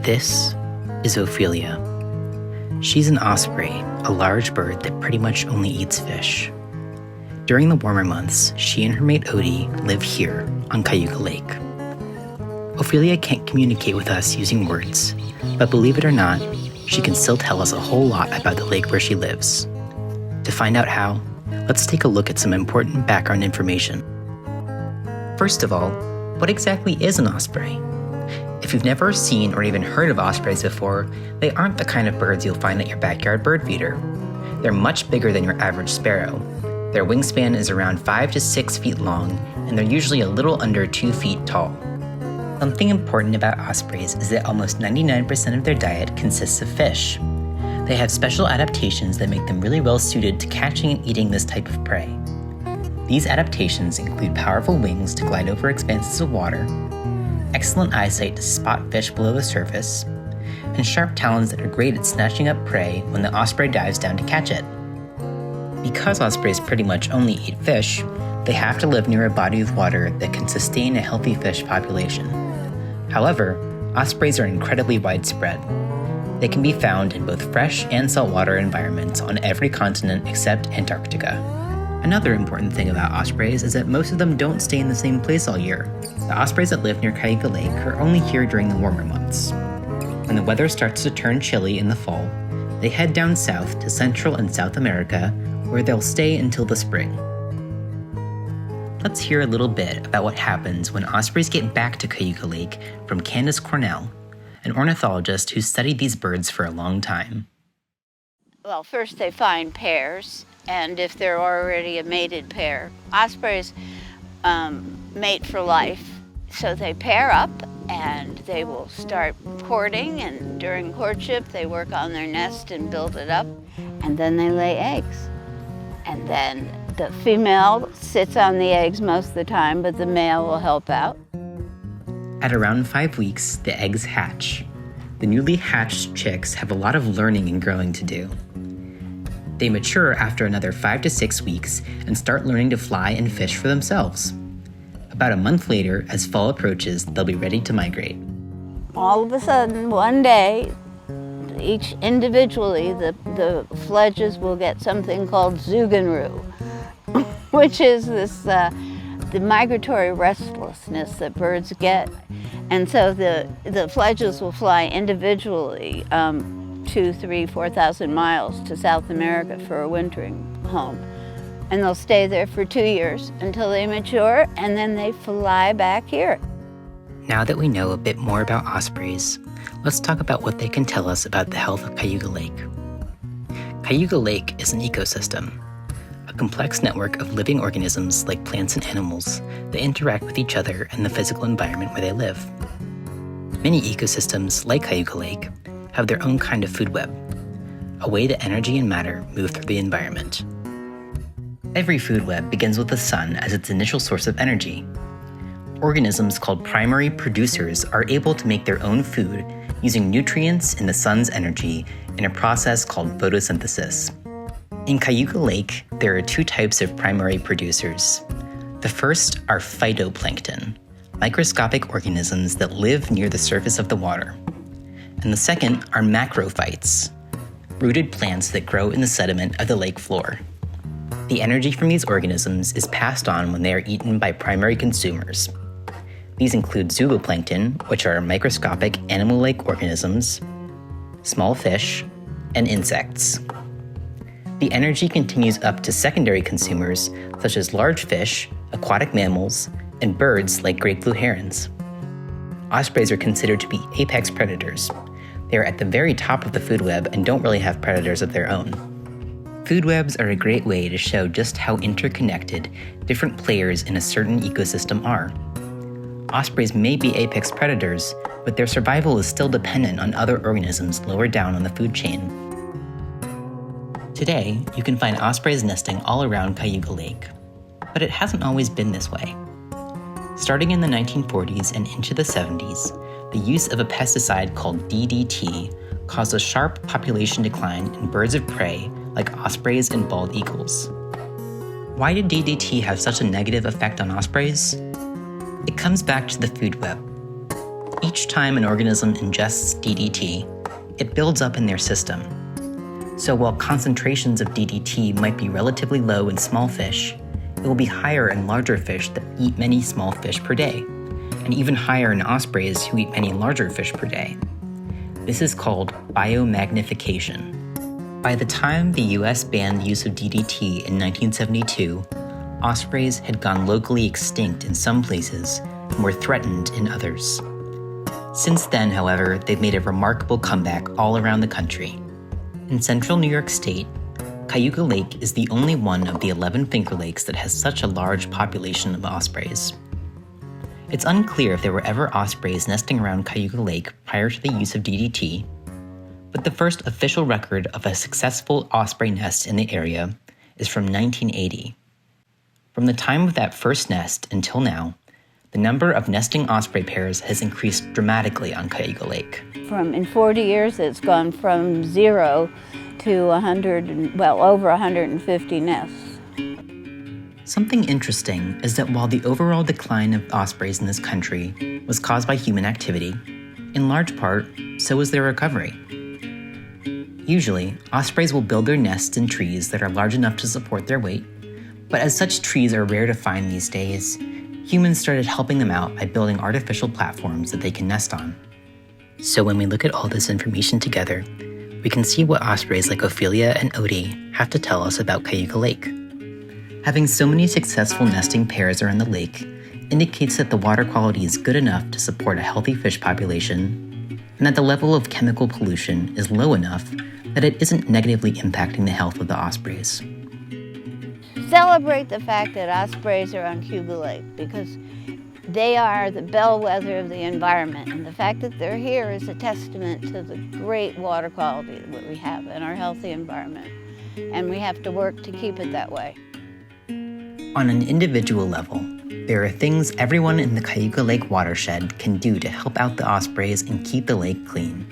This is Ophelia. She's an osprey, a large bird that pretty much only eats fish. During the warmer months, she and her mate Odie live here on Cayuga Lake. Ophelia can't communicate with us using words, but believe it or not, she can still tell us a whole lot about the lake where she lives. To find out how, let's take a look at some important background information. First of all, what exactly is an osprey? If you've never seen or even heard of ospreys before, they aren't the kind of birds you'll find at your backyard bird feeder. They're much bigger than your average sparrow. Their wingspan is around 5 to 6 feet long, and they're usually a little under 2 feet tall. Something important about ospreys is that almost 99% of their diet consists of fish. They have special adaptations that make them really well suited to catching and eating this type of prey. These adaptations include powerful wings to glide over expanses of water, excellent eyesight to spot fish below the surface, and sharp talons that are great at snatching up prey when the osprey dives down to catch it. Because ospreys pretty much only eat fish, they have to live near a body of water that can sustain a healthy fish population. However, ospreys are incredibly widespread. They can be found in both fresh and saltwater environments on every continent except Antarctica. Another important thing about ospreys is that most of them don't stay in the same place all year. The ospreys that live near Cayuga Lake are only here during the warmer months. When the weather starts to turn chilly in the fall, they head down south to Central and South America, where they'll stay until the spring. Let's hear a little bit about what happens when ospreys get back to Cayuga Lake from Candace Cornell, an ornithologist who's studied these birds for a long time. Well, first they find pairs, and if they're already a mated pair, ospreys mate for life. So they pair up and they will start courting, and during courtship they work on their nest and build it up, and then they lay eggs. And then the female sits on the eggs most of the time, but the male will help out. At around 5 weeks, the eggs hatch. The newly hatched chicks have a lot of learning and growing to do. They mature after another 5 to 6 weeks and start learning to fly and fish for themselves. About a month later, as fall approaches, they'll be ready to migrate. All of a sudden, one day, each individually, the fledges will get something called Zuganru, which is the migratory restlessness that birds get. And so the fledges will fly individually 2,000, 3,000, 4,000 miles to South America for a wintering home. And they'll stay there for 2 years until they mature, and then they fly back here. Now that we know a bit more about ospreys, let's talk about what they can tell us about the health of Cayuga Lake. Cayuga Lake is an ecosystem, a complex network of living organisms like plants and animals that interact with each other in the physical environment where they live. Many ecosystems, like Cayuga Lake, have their own kind of food web, a way that energy and matter move through the environment. Every food web begins with the sun as its initial source of energy. Organisms called primary producers are able to make their own food using nutrients in the sun's energy in a process called photosynthesis. In Cayuga Lake, there are 2 types of primary producers. The first are phytoplankton, microscopic organisms that live near the surface of the water. And the second are macrophytes, rooted plants that grow in the sediment of the lake floor. The energy from these organisms is passed on when they are eaten by primary consumers. These include zooplankton, which are microscopic animal-like organisms, small fish, and insects. The energy continues up to secondary consumers, such as large fish, aquatic mammals, and birds like great blue herons. Ospreys are considered to be apex predators. They are at the very top of the food web and don't really have predators of their own. Food webs are a great way to show just how interconnected different players in a certain ecosystem are. Ospreys may be apex predators, but their survival is still dependent on other organisms lower down on the food chain. Today, you can find ospreys nesting all around Cayuga Lake, but it hasn't always been this way. Starting in the 1940s and into the 70s, the use of a pesticide called DDT caused a sharp population decline in birds of prey like ospreys and bald eagles. Why did DDT have such a negative effect on ospreys? It comes back to the food web. Each time an organism ingests DDT, it builds up in their system. So while concentrations of DDT might be relatively low in small fish, it will be higher in larger fish that eat many small fish per day, and even higher in ospreys who eat many larger fish per day. This is called biomagnification. By the time the US banned the use of DDT in 1972, ospreys had gone locally extinct in some places and were threatened in others. Since then, however, they've made a remarkable comeback all around the country. In central New York State, Cayuga Lake is the only one of the 11 Finger Lakes that has such a large population of ospreys. It's unclear if there were ever ospreys nesting around Cayuga Lake prior to the use of DDT, but the first official record of a successful osprey nest in the area is from 1980. From the time of that first nest until now, the number of nesting osprey pairs has increased dramatically on Cayuga Lake. In 40 years, it's gone from 0 to over 150 nests. Something interesting is that while the overall decline of ospreys in this country was caused by human activity, in large part, so was their recovery. Usually, ospreys will build their nests in trees that are large enough to support their weight, but as such trees are rare to find these days, humans started helping them out by building artificial platforms that they can nest on. So when we look at all this information together, we can see what ospreys like Ophelia and Odie have to tell us about Cayuga Lake. Having so many successful nesting pairs around the lake indicates that the water quality is good enough to support a healthy fish population, and that the level of chemical pollution is low enough that it isn't negatively impacting the health of the ospreys. Celebrate the fact that ospreys are on Cayuga Lake because they are the bellwether of the environment, and the fact that they're here is a testament to the great water quality that we have in our healthy environment, and we have to work to keep it that way. On an individual level, there are things everyone in the Cayuga Lake Watershed can do to help out the ospreys and keep the lake clean.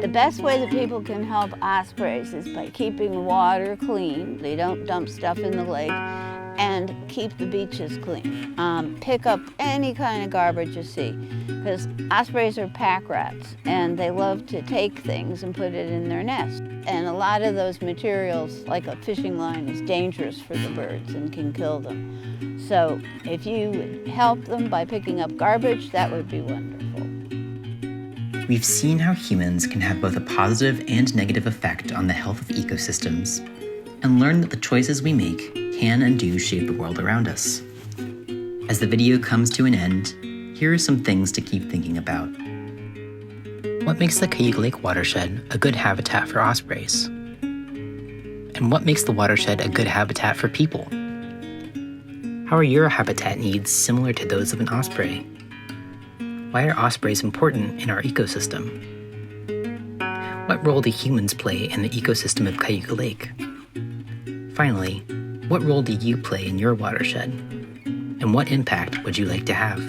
The best way that people can help ospreys is by keeping the water clean. They don't dump stuff in the lake, and keep the beaches clean. Pick up any kind of garbage you see, because ospreys are pack rats, and they love to take things and put it in their nest. And a lot of those materials, like a fishing line, is dangerous for the birds and can kill them. So if you would help them by picking up garbage, that would be wonderful. We've seen how humans can have both a positive and negative effect on the health of ecosystems, and learned that the choices we make can and do shape the world around us. As the video comes to an end, here are some things to keep thinking about. What makes the Cayuga Lake Watershed a good habitat for ospreys? And what makes the watershed a good habitat for people? How are your habitat needs similar to those of an osprey? Why are ospreys important in our ecosystem? What role do humans play in the ecosystem of Cayuga Lake? Finally, what role do you play in your watershed? And what impact would you like to have?